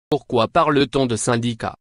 Pourquoi parle-t-on de syndicat?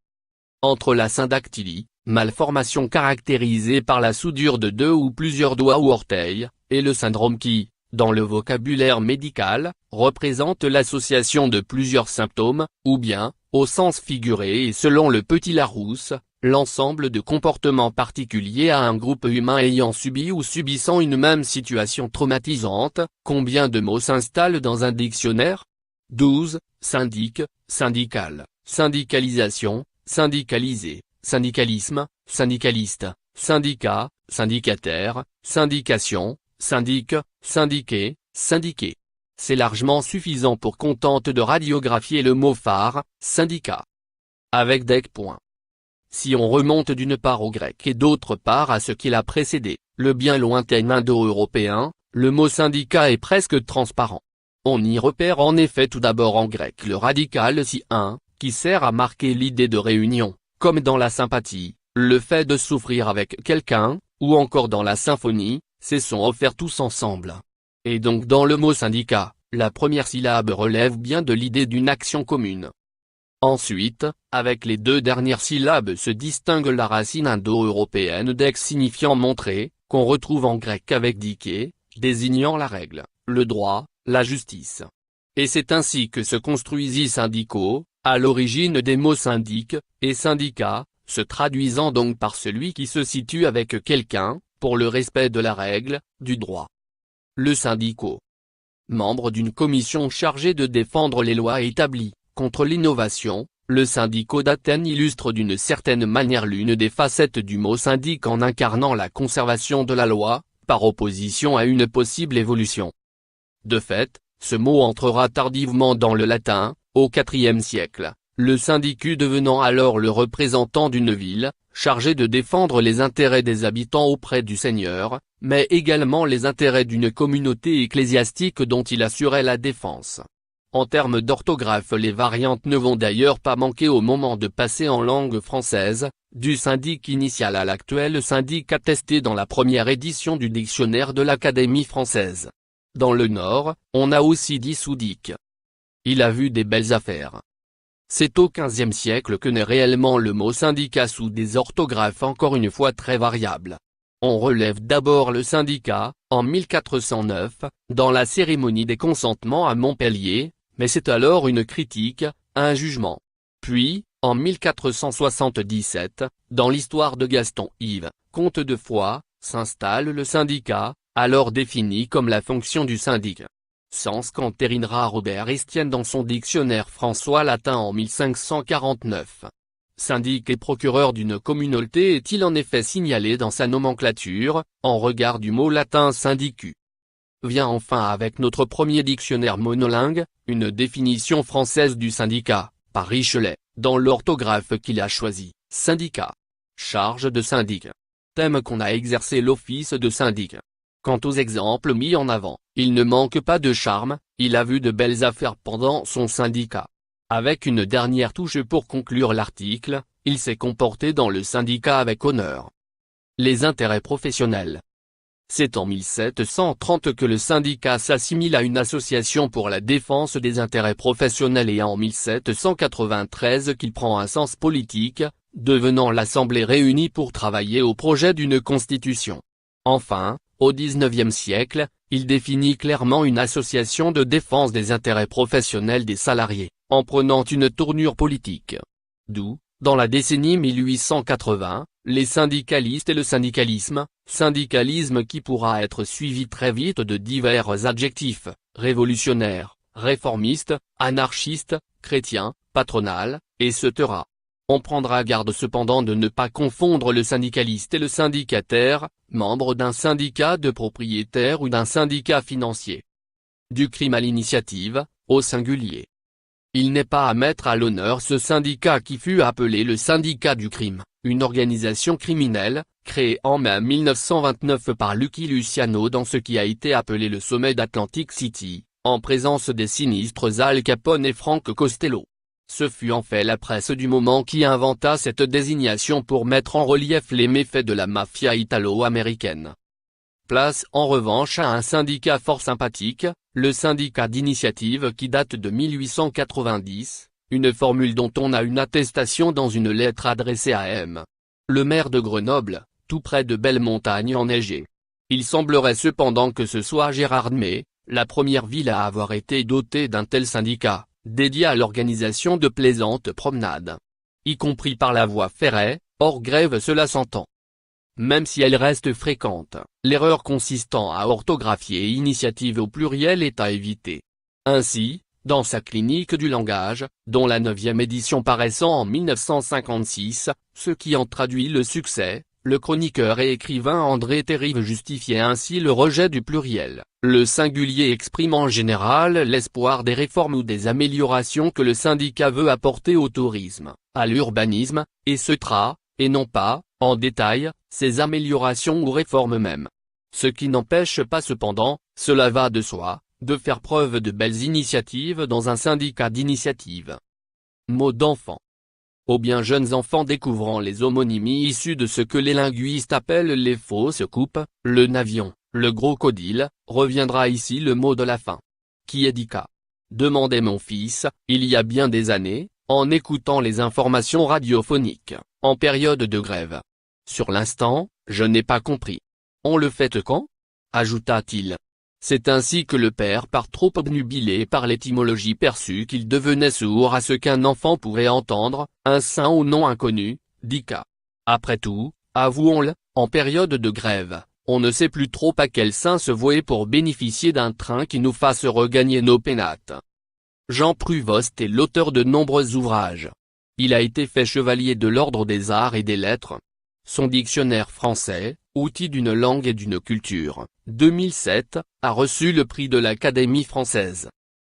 Entre la syndactylie, malformation caractérisée par la soudure de deux ou plusieurs doigts ou orteils, et le syndrome qui, dans le vocabulaire médical, représente l'association de plusieurs symptômes, ou bien, au sens figuré et selon le Petit Larousse, l'ensemble de comportements particuliers à un groupe humain ayant subi ou subissant une même situation traumatisante. Combien de mots s'installent dans un dictionnaire? 12. Syndic, syndical, syndicalisation, syndicalisé, syndicalisme, syndicaliste, syndicat, syndicataire, syndication, syndic, syndiqué, syndiqué. C'est largement suffisant pour qu'on tente de radiographier le mot phare, syndicat. Avec des points. Si on remonte d'une part au grec et d'autre part à ce qui l'a précédé, le bien lointain indo-européen, le mot syndicat est presque transparent. On y repère en effet tout d'abord en grec le radical si-un, qui sert à marquer l'idée de réunion, comme dans la sympathie, le fait de souffrir avec quelqu'un, ou encore dans la symphonie, ces sons offerts tous ensemble. Et donc dans le mot syndicat, la première syllabe relève bien de l'idée d'une action commune. Ensuite, avec les deux dernières syllabes se distingue la racine indo-européenne dex signifiant montrer, qu'on retrouve en grec avec dike, désignant la règle, le droit, la justice. Et c'est ainsi que se construisit syndico, à l'origine des mots syndic, et syndicat, se traduisant donc par celui qui se situe avec quelqu'un, pour le respect de la règle, du droit. Le syndico. Membre d'une commission chargée de défendre les lois établies, contre l'innovation, le syndico d'Athènes illustre d'une certaine manière l'une des facettes du mot syndic en incarnant la conservation de la loi, par opposition à une possible évolution. De fait, ce mot entrera tardivement dans le latin, au IVe siècle, le syndicu devenant alors le représentant d'une ville, chargé de défendre les intérêts des habitants auprès du seigneur, mais également les intérêts d'une communauté ecclésiastique dont il assurait la défense. En termes d'orthographe, les variantes ne vont d'ailleurs pas manquer au moment de passer en langue française, du syndic initial à l'actuel syndic attesté dans la première édition du dictionnaire de l'Académie française. Dans le Nord, on a aussi dit soudic. Il a vu des belles affaires. C'est au XVe siècle que naît réellement le mot syndicat sous des orthographes encore une fois très variables. On relève d'abord le syndicat, en 1409, dans la cérémonie des consentements à Montpellier, mais c'est alors une critique, un jugement. Puis, en 1477, dans l'histoire de Gaston Yves, comte de Foix, s'installe le syndicat, alors défini comme la fonction du syndic. Sens qu'entérinera Robert Estienne dans son dictionnaire François latin en 1549. Syndic et procureur d'une communauté est-il en effet signalé dans sa nomenclature, en regard du mot latin syndicu. Vient enfin avec notre premier dictionnaire monolingue, une définition française du syndicat, par Richelet, dans l'orthographe qu'il a choisi, syndicat. Charge de syndic. Thème qu'on a exercé l'office de syndic. Quant aux exemples mis en avant, il ne manque pas de charme, il a vu de belles affaires pendant son syndicat. Avec une dernière touche pour conclure l'article, il s'est comporté dans le syndicat avec honneur. Les intérêts professionnels. C'est en 1730 que le syndicat s'assimile à une association pour la défense des intérêts professionnels et en 1793 qu'il prend un sens politique, devenant l'Assemblée réunie pour travailler au projet d'une constitution. Enfin, au XIXe siècle, il définit clairement une association de défense des intérêts professionnels des salariés, en prenant une tournure politique. D'où, dans la décennie 1880, les syndicalistes et le syndicalisme qui pourra être suivi très vite de divers adjectifs, révolutionnaire, réformiste, anarchiste, chrétien, patronal, etc. On prendra garde cependant de ne pas confondre le syndicaliste et le syndicataire, membre d'un syndicat de propriétaires ou d'un syndicat financier. Du crime à l'initiative, au singulier. Il n'est pas à mettre à l'honneur ce syndicat qui fut appelé le syndicat du crime, une organisation criminelle, créée en mai 1929 par Lucky Luciano dans ce qui a été appelé le sommet d'Atlantic City, en présence des sinistres Al Capone et Frank Costello. Ce fut en fait la presse du moment qui inventa cette désignation pour mettre en relief les méfaits de la mafia italo-américaine. Place en revanche à un syndicat fort sympathique, le syndicat d'initiative qui date de 1890, une formule dont on a une attestation dans une lettre adressée à M. le maire de Grenoble, tout près de belles montagnes enneigées. Il semblerait cependant que ce soit Gérardmer, la première ville à avoir été dotée d'un tel syndicat, dédié à l'organisation de plaisantes promenades. Y compris par la voie ferrée, hors grève cela s'entend. Même si elle reste fréquente, l'erreur consistant à orthographier initiative au pluriel est à éviter. Ainsi, dans sa clinique du langage, dont la 9e édition paraissant en 1956, ce qui en traduit le succès, le chroniqueur et écrivain André Terrive justifiait ainsi le rejet du pluriel. Le singulier exprime en général l'espoir des réformes ou des améliorations que le syndicat veut apporter au tourisme, à l'urbanisme, etc., et non pas, en détail, ces améliorations ou réformes même. Ce qui n'empêche pas cependant, cela va de soi, de faire preuve de belles initiatives dans un syndicat d'initiative. Mots d'enfant. Aux bien jeunes enfants découvrant les homonymies issues de ce que les linguistes appellent les fausses coupes, le navion, le crocodile, reviendra ici le mot de la fin. Qui est Dika ? Demandait mon fils, il y a bien des années, en écoutant les informations radiophoniques, en période de grève. Sur l'instant, je n'ai pas compris. On le fait quand ? Ajouta-t-il. C'est ainsi que le père part trop obnubilé par l'étymologie perçue qu'il devenait sourd à ce qu'un enfant pourrait entendre, un saint au nom inconnu, Dika. Après tout, avouons-le, en période de grève, on ne sait plus trop à quel saint se vouer pour bénéficier d'un train qui nous fasse regagner nos pénates. Jean Prouvost est l'auteur de nombreux ouvrages. Il a été fait chevalier de l'ordre des arts et des lettres. Son dictionnaire français, outil d'une langue et d'une culture, 2007, a reçu le prix de l'Académie française.